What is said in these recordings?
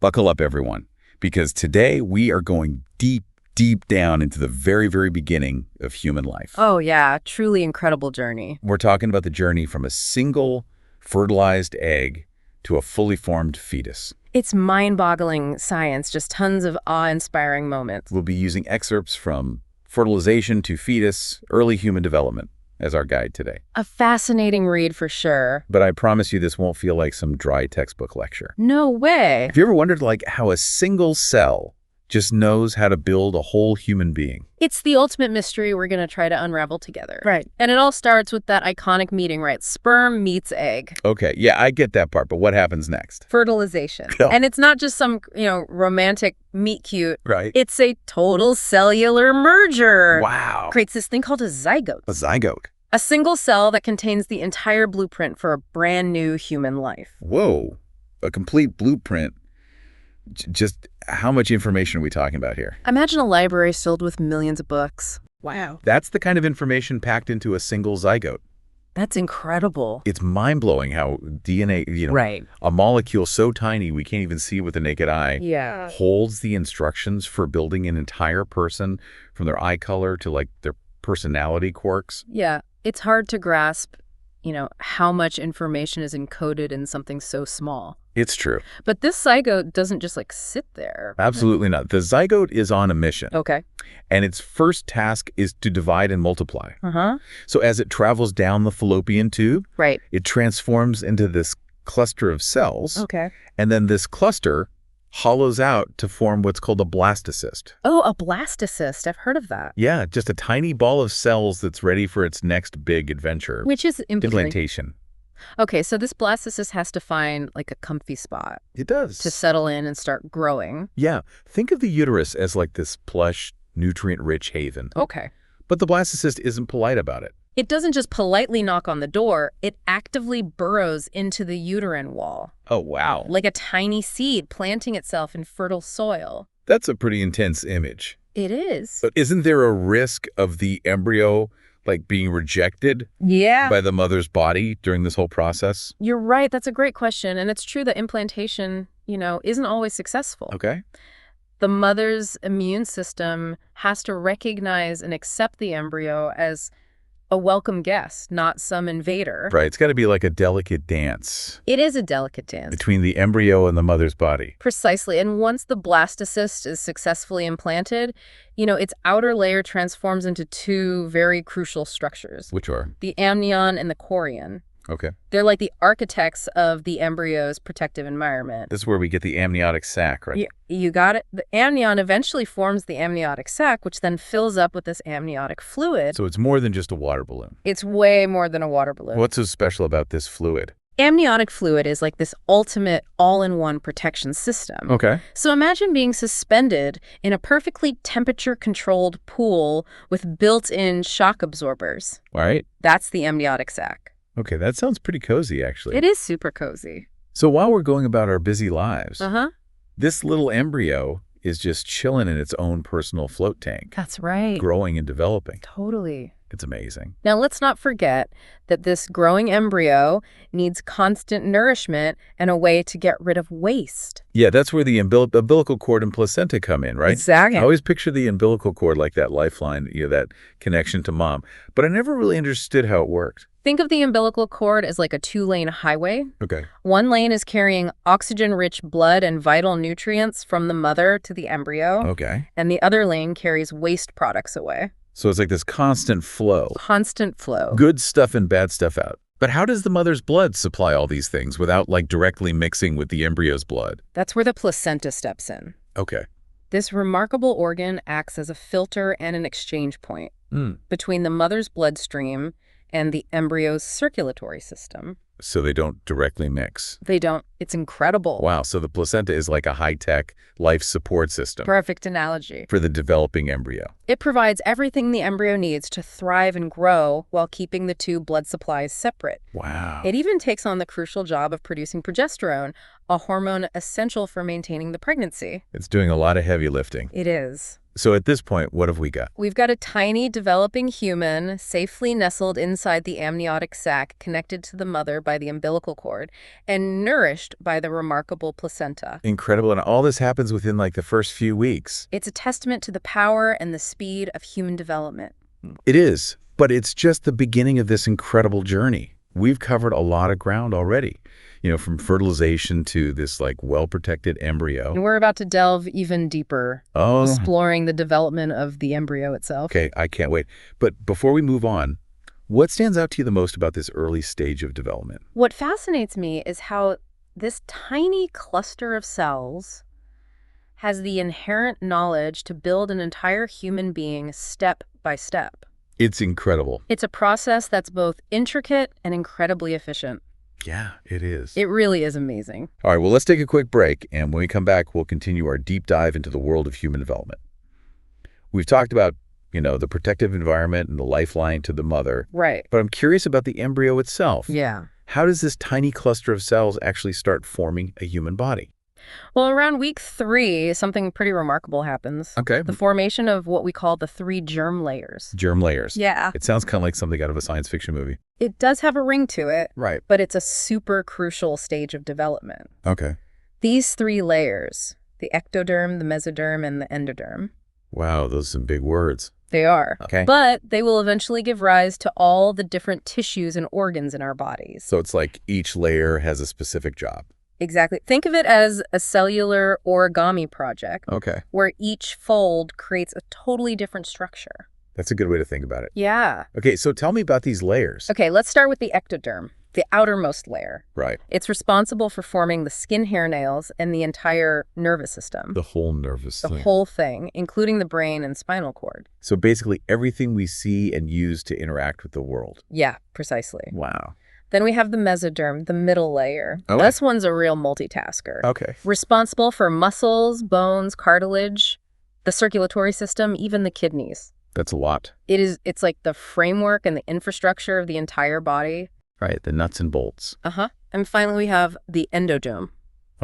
Buckle up, everyone, because today we are going deep, deep down into the very, very beginning of human life. Oh, yeah. Truly incredible journey. We're talking about the journey from a single fertilized egg to a fully formed fetus. It's mind-boggling science, just tons of awe-inspiring moments. We'll be using excerpts from Fertilization to Fetus, Early Human Development as our guide today. A fascinating read for sure. But I promise you this won't feel like some dry textbook lecture. No way. Have you ever wondered how a single cell just knows how to build a whole human being? It's the ultimate mystery we're going to try to unravel together. Right. And it all starts with that iconic meeting, right? Sperm meets egg. Okay, yeah, I get that part, but what happens next? Fertilization. Oh. And it's not just some, romantic meet cute. Right. It's a total cellular merger. Wow. Creates this thing called a zygote. A zygote. A single cell that contains the entire blueprint for a brand new human life. Whoa, a complete blueprint. Just how much information are we talking about here? Imagine a library filled with millions of books. Wow. That's the kind of information packed into a single zygote. That's incredible. It's mind-blowing how DNA, Right. a molecule so tiny we can't even see with the naked eye, Yeah. holds the instructions for building an entire person from their eye color to their personality quirks. Yeah. It's hard to grasp, how much information is encoded in something so small. It's true. But this zygote doesn't just sit there. Absolutely not. The zygote is on a mission. Okay. And its first task is to divide and multiply. Uh-huh. So as it travels down the fallopian tube, Right. it transforms into this cluster of cells. Okay. And then this cluster hollows out to form what's called a blastocyst. Oh, a blastocyst. I've heard of that. Yeah, just a tiny ball of cells that's ready for its next big adventure. Which is implantation. Okay, so this blastocyst has to find a comfy spot It does. to settle in and start growing. Yeah, think of the uterus as this plush, nutrient-rich haven. Okay. But the blastocyst isn't polite about it. It doesn't just politely knock on the door, it actively burrows into the uterine wall. Oh, wow. Like a tiny seed planting itself in fertile soil. That's a pretty intense image. It is. But isn't there a risk of the embryo being rejected Yeah. by the mother's body during this whole process? You're right. That's a great question. And it's true that implantation, isn't always successful. Okay. The mother's immune system has to recognize and accept the embryo as a welcome guest, not some invader. Right. It's got to be like a delicate dance It is a delicate dance. between the embryo and the mother's body. Precisely. And once the blastocyst is successfully implanted, its outer layer transforms into two very crucial structures. Which are? The amnion and the chorion. Okay. They're like the architects of the embryo's protective environment. This is where we get the amniotic sac, right? You got it. The amnion eventually forms the amniotic sac, which then fills up with this amniotic fluid. So it's more than just a water balloon. It's way more than a water balloon. What's so special about this fluid? Amniotic fluid is this ultimate all-in-one protection system. Okay. So imagine being suspended in a perfectly temperature-controlled pool with built-in shock absorbers. All right. That's the amniotic sac. Okay, that sounds pretty cozy, actually. It is super cozy. So while we're going about our busy lives, Uh-huh. this little embryo is just chilling in its own personal float tank, That's right. growing and developing. Totally. It's amazing. Now, let's not forget that this growing embryo needs constant nourishment and a way to get rid of waste. Yeah, that's where the umbilical cord and placenta come in, right? Exactly. I always picture the umbilical cord like that lifeline, that connection to mom. But I never really understood how it worked. Think of the umbilical cord as a two-lane highway. Okay. One lane is carrying oxygen-rich blood and vital nutrients from the mother to the embryo, Okay. and the other lane carries waste products away. So it's this constant flow. Constant flow. Good stuff and bad stuff out. But how does the mother's blood supply all these things without directly mixing with the embryo's blood? That's where the placenta steps in. Okay. This remarkable organ acts as a filter and an exchange point between the mother's bloodstream and the embryo's circulatory system. So they don't directly mix. They don't. It's incredible. Wow. So the placenta is like a high-tech life support system Perfect analogy. for the developing embryo. It provides everything the embryo needs to thrive and grow while keeping the two blood supplies separate. Wow. It even takes on the crucial job of producing progesterone, a hormone essential for maintaining the pregnancy. It's doing a lot of heavy lifting. It is. So at this point, what have we got? We've got a tiny developing human safely nestled inside the amniotic sac, connected to the mother by the umbilical cord and nourished by the remarkable placenta. Incredible. And all this happens within like the first few weeks. It's a testament to the power and the speed of human development. It is, but it's just the beginning of this incredible journey. We've covered a lot of ground already, from fertilization to this like well-protected embryo. And we're about to delve even deeper, exploring the development of the embryo itself. Okay, I can't wait. But before we move on, what stands out to you the most about this early stage of development? What fascinates me is how this tiny cluster of cells has the inherent knowledge to build an entire human being step by step. It's incredible. It's a process that's both intricate and incredibly efficient. Yeah, it is. It really is amazing. All right, well, let's take a quick break, and when we come back, we'll continue our deep dive into the world of human development. We've talked about, the protective environment and the lifeline to the mother. Right. But I'm curious about the embryo itself. Yeah. How does this tiny cluster of cells actually start forming a human body? Well, around week 3, something pretty remarkable happens. Okay. The formation of what we call the 3 germ layers. Germ layers. Yeah. It sounds kind of like something out of a science fiction movie. It does have a ring to it. Right. But it's a super crucial stage of development. Okay. These 3 layers, the ectoderm, the mesoderm, and the endoderm. Wow, those are some big words. They are. Okay. But they will eventually give rise to all the different tissues and organs in our bodies. So it's like each layer has a specific job. Exactly. Think of it as a cellular origami project. Okay. Where each fold creates a totally different structure. That's a good way to think about it. Yeah. Okay, so tell me about these layers. Okay, let's start with the ectoderm, the outermost layer. Right. It's responsible for forming the skin, hair, nails, and the entire nervous system. The whole nervous The system. whole thing, including the brain and spinal cord. So basically everything we see and use to interact with the world. Yeah, precisely. Wow. Then we have the mesoderm, the middle layer. Okay. This one's a real multitasker. Okay. Responsible for muscles, bones, cartilage, the circulatory system, even the kidneys. That's a lot. It's like the framework and the infrastructure of the entire body. Right, the nuts and bolts. And finally, we have the endodome.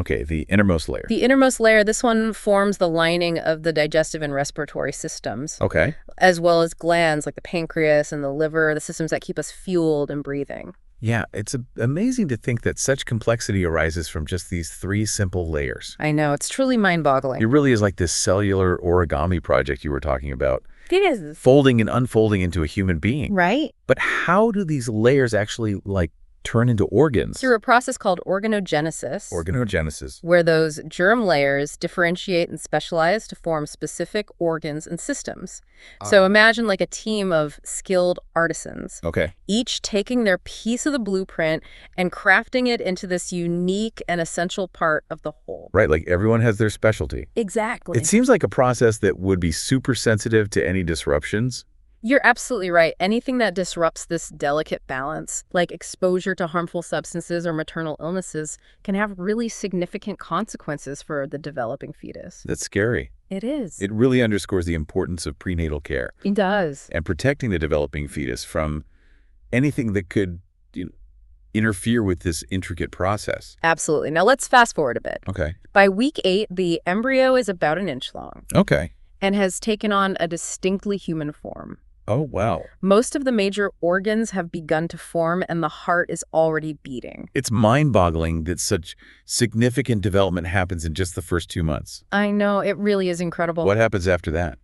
Okay, the innermost layer. The innermost layer, this one forms the lining of the digestive and respiratory systems. Okay. As well as glands like the pancreas and the liver, the systems that keep us fueled and breathing. Yeah, it's amazing to think that such complexity arises from just these 3 simple layers. I know, it's truly mind-boggling. It really is like this cellular origami project you were talking about. It is. Folding and unfolding into a human being. Right? But how do these layers actually, turn into organs? Through a process called organogenesis. Organogenesis. Where those germ layers differentiate and specialize to form specific organs and systems. So imagine like a team of skilled artisans. Okay. Each taking their piece of the blueprint and crafting it into this unique and essential part of the whole. Right, like everyone has their specialty. Exactly. It seems like a process that would be super sensitive to any disruptions. You're absolutely right. Anything that disrupts this delicate balance, like exposure to harmful substances or maternal illnesses, can have really significant consequences for the developing fetus. That's scary. It is. It really underscores the importance of prenatal care. It does. And protecting the developing fetus from anything that could interfere with this intricate process. Absolutely. Now let's fast forward a bit. Okay. By week 8, the embryo is about an inch long Okay. and has taken on a distinctly human form. Oh, wow. Most of the major organs have begun to form and the heart is already beating. It's mind-boggling that such significant development happens in just the first 2 months. I know, it really is incredible. What happens after that?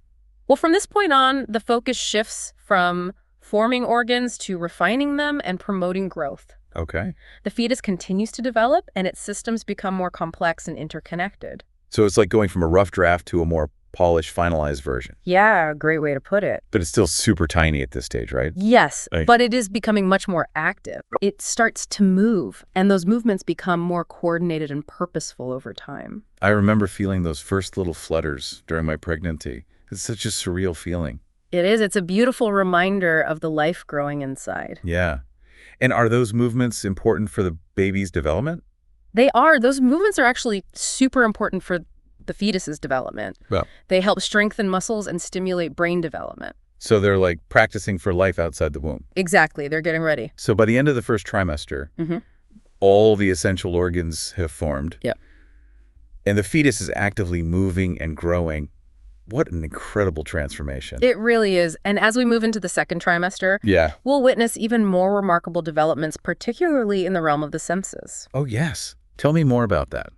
Well, from this point on, the focus shifts from forming organs to refining them and promoting growth. Okay. The fetus continues to develop and its systems become more complex and interconnected. So it's like going from a rough draft to a more polished, finalized version. Yeah, great way to put it. But it's still super tiny at this stage, right? Yes, Right. but it is becoming much more active. It starts to move, and those movements become more coordinated and purposeful over time. I remember feeling those first little flutters during my pregnancy. It's such a surreal feeling. It is. It's a beautiful reminder of the life growing inside. Yeah. And are those movements important for the baby's development? They are. Those movements are actually super important for the fetus's development. Well, They help strengthen muscles and stimulate brain development. so they're like practicing for life outside the womb. Exactly. They're getting ready. So by the end of the first trimester, Mhm. all the essential organs have formed. Yep. And the fetus is actively moving and growing. What an incredible transformation. It really is. And as we move into the second trimester, Yeah. we'll witness even more remarkable developments, particularly in the realm of the senses. Oh, yes. Tell me more about that.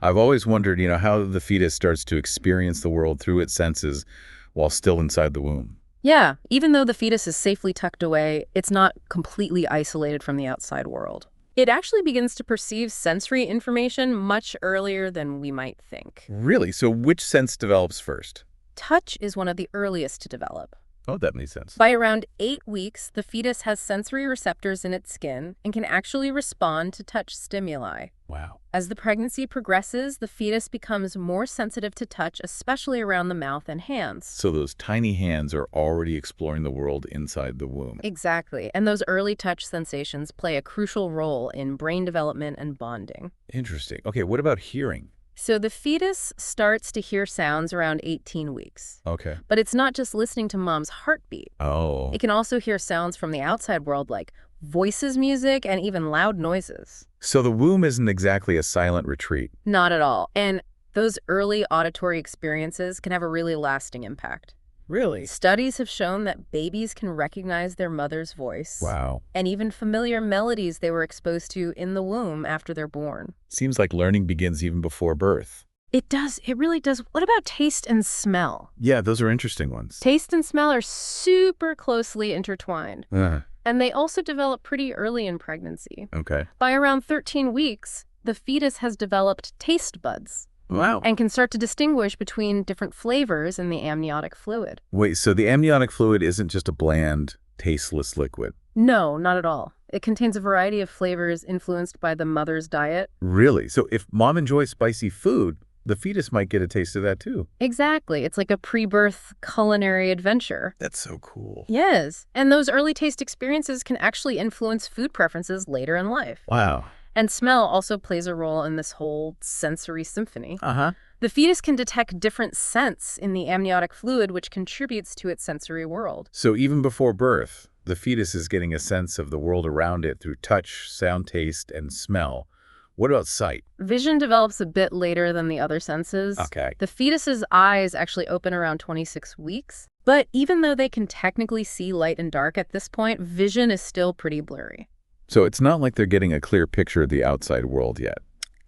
I've always wondered, how the fetus starts to experience the world through its senses while still inside the womb. Yeah, even though the fetus is safely tucked away, it's not completely isolated from the outside world. It actually begins to perceive sensory information much earlier than we might think. Really? So which sense develops first? Touch is one of the earliest to develop. Oh, that makes sense. By around 8 weeks, the fetus has sensory receptors in its skin and can actually respond to touch stimuli. Wow. As the pregnancy progresses, the fetus becomes more sensitive to touch, especially around the mouth and hands. So those tiny hands are already exploring the world inside the womb. Exactly. And those early touch sensations play a crucial role in brain development and bonding. Interesting. Okay, what about hearing? So the fetus starts to hear sounds around 18 weeks. Okay. But it's not just listening to mom's heartbeat. Oh. It can also hear sounds from the outside world like voices, music, and even loud noises. So the womb isn't exactly a silent retreat. Not at all. And those early auditory experiences can have a really lasting impact. Really? Studies have shown that babies can recognize their mother's voice. Wow. And even familiar melodies they were exposed to in the womb after they're born. Seems like learning begins even before birth. It does. It really does. What about taste and smell? Yeah, those are interesting ones. Taste and smell are super closely intertwined. Uh, And they also develop pretty early in pregnancy. okay. By around 13 weeks, the fetus has developed taste buds Wow. and can start to distinguish between different flavors in the amniotic fluid. Wait, so the amniotic fluid isn't just a bland, tasteless liquid? No, not at all. It contains a variety of flavors influenced by the mother's diet. Really? So if mom enjoys spicy food, the fetus might get a taste of that too. Exactly. It's like a pre-birth culinary adventure. That's so cool. Yes. And those early taste experiences can actually influence food preferences later in life. Wow. And smell also plays a role in this whole sensory symphony. Uh-huh. The fetus can detect different scents in the amniotic fluid, which contributes to its sensory world. So even before birth, the fetus is getting a sense of the world around it through touch, sound, taste, and smell. What about sight? Vision develops a bit later than the other senses. Okay. The fetus's eyes actually open around 26 weeks. But even though they can technically see light and dark at this point, vision is still pretty blurry. So it's not like they're getting a clear picture of the outside world yet.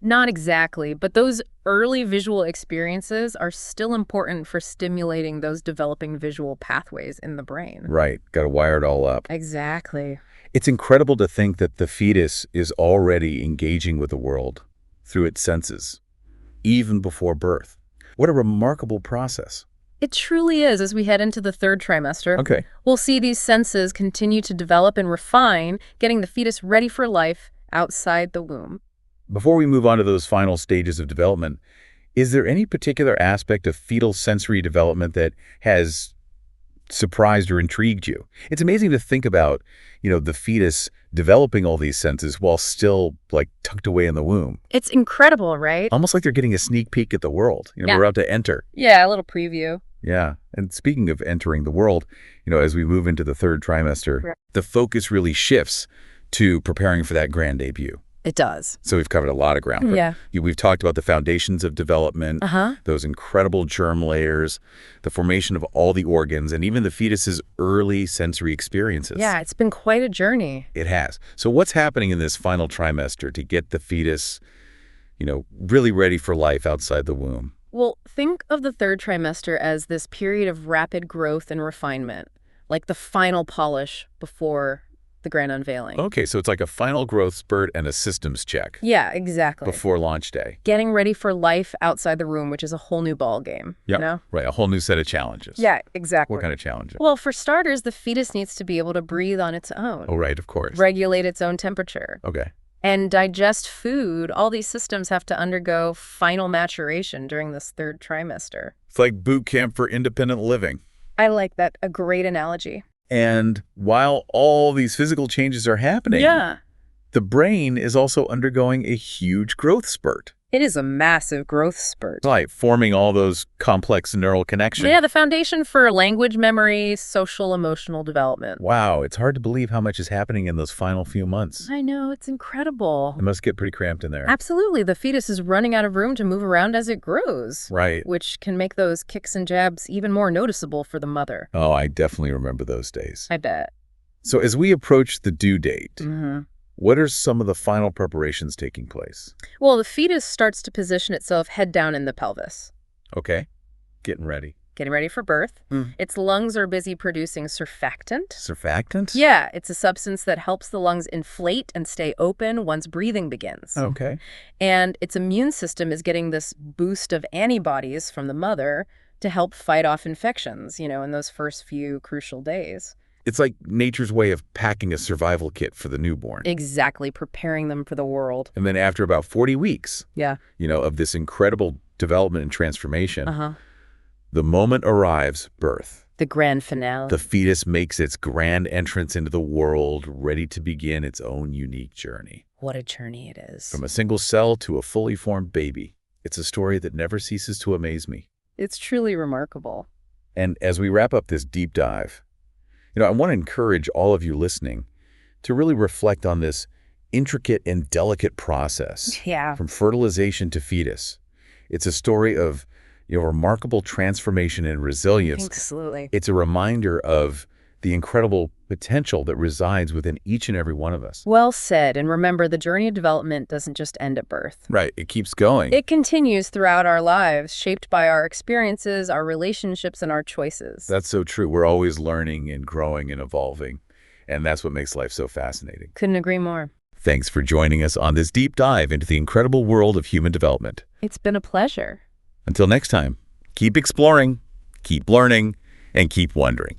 Not exactly, but those early visual experiences are still important for stimulating those developing visual pathways in the brain. Right. Got to wire it all up. Exactly. It's incredible to think that the fetus is already engaging with the world through its senses, even before birth. What a remarkable process. It truly is. As we head into the third trimester, Okay. we'll see these senses continue to develop and refine, getting the fetus ready for life outside the womb. Before we move on to those final stages of development, is there any particular aspect of fetal sensory development that has surprised or intrigued you? It's amazing to think about, the fetus developing all these senses while still, tucked away in the womb. It's incredible, right? Almost like they're getting a sneak peek at the world. Yeah. We're about to enter. Yeah, a little preview. Yeah. And speaking of entering the world, as we move into the third trimester, Right. the focus really shifts to preparing for that grand debut. It does. So we've covered a lot of ground. Yeah. We've talked about the foundations of development, Uh-huh. those incredible germ layers, the formation of all the organs, and even the fetus's early sensory experiences. Yeah, it's been quite a journey. It has. So what's happening in this final trimester to get the fetus, really ready for life outside the womb? Well, think of the third trimester as this period of rapid growth and refinement, like the final polish before the grand unveiling. Okay, so it's like a final growth spurt and a systems check Yeah, exactly. before launch day. Getting ready for life outside the womb, which is a whole new ball game. Yep. You know? Right, a whole new set of challenges. Yeah, exactly. What kind of challenges? Well, for starters, the fetus needs to be able to breathe on its own, Oh, right, of course. regulate its own temperature, Okay. and digest food. All these systems have to undergo final maturation during this third trimester. It's like boot camp for independent living. I like that. A great analogy. And while all these physical changes are happening, Yeah. the brain is also undergoing a huge growth spurt. It is a massive growth spurt. Right, forming all those complex neural connections. Yeah, the foundation for language memory, social, emotional development. Wow, it's hard to believe how much is happening in those final few months. I know, it's incredible. It must get pretty cramped in there. Absolutely. The fetus is running out of room to move around as it grows. Right. Which can make those kicks and jabs even more noticeable for the mother. Oh, I definitely remember those days. I bet. So as we approach the due date, Mm-hmm. what are some of the final preparations taking place? Well, the fetus starts to position itself head down in the pelvis, Okay, getting ready. getting ready for birth. Mm. Its lungs are busy producing surfactant. Surfactant? Yeah, it's a substance that helps the lungs inflate and stay open once breathing begins. Okay. And its immune system is getting this boost of antibodies from the mother to help fight off infections, in those first few crucial days. It's like nature's way of packing a survival kit for the newborn. Exactly, preparing them for the world. And then after about 40 weeks, Yeah. of this incredible development and transformation, Uh-huh. the moment arrives, birth. The grand finale. The fetus makes its grand entrance into the world, ready to begin its own unique journey. What a journey it is. From a single cell to a fully formed baby. It's a story that never ceases to amaze me. It's truly remarkable. And as we wrap up this deep dive, I want to encourage all of you listening to really reflect on this intricate and delicate process. Yeah. From fertilization to fetus. It's a story of remarkable transformation and resilience. Absolutely. It's a reminder of the incredible potential that resides within each and every one of us. Well said. And remember, the journey of development doesn't just end at birth. Right. It keeps going. It continues throughout our lives, shaped by our experiences, our relationships, and our choices. That's so true. We're always learning and growing and evolving. And that's what makes life so fascinating. Couldn't agree more. Thanks for joining us on this deep dive into the incredible world of human development. It's been a pleasure. Until next time, keep exploring, keep learning, and keep wondering.